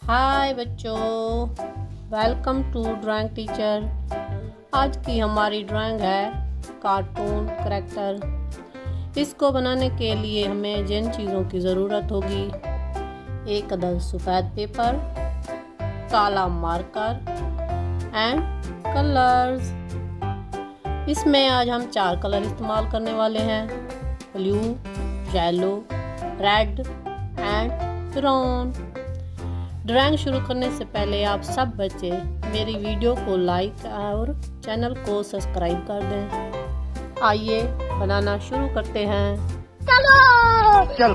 हाय बच्चों, welcome to drawing teacher. आज की हमारी ड्राइंग है कार्टून करैक्टर। इसको बनाने के लिए हमें जिन चीज़ों की ज़रूरत होगी: एक अदद सफ़ेद पेपर, काला मार्कर एंड कलर्स। इसमें आज हम 4 कलर इस्तेमाल करने वाले हैं: blue, yellow, red and brown. Drawing शुरू करने से पहले आप सब बच्चे मेरी वीडियो को लाइक और चैनल को सब्सक्राइब कर दें। आइए बनाना शुरू करते हैं। चलो।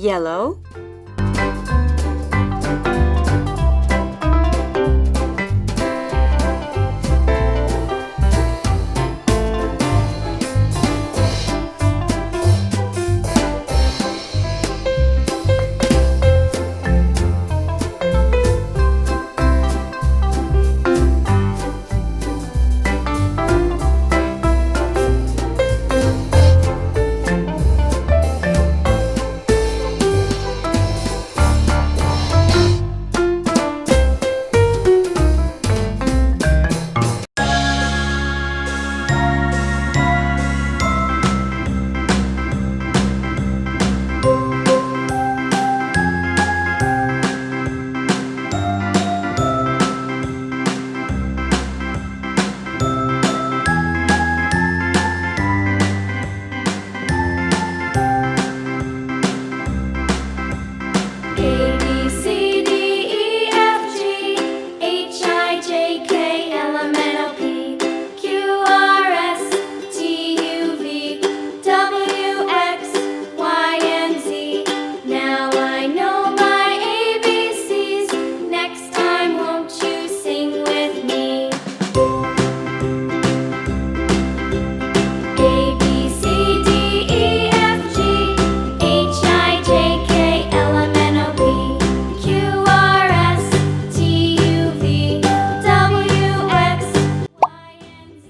Yellow,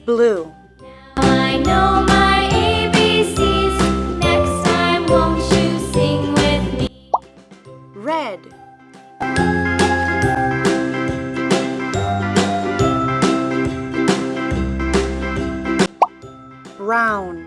blue, I know my ABCs. Next time, won't you sing with me? red, brown,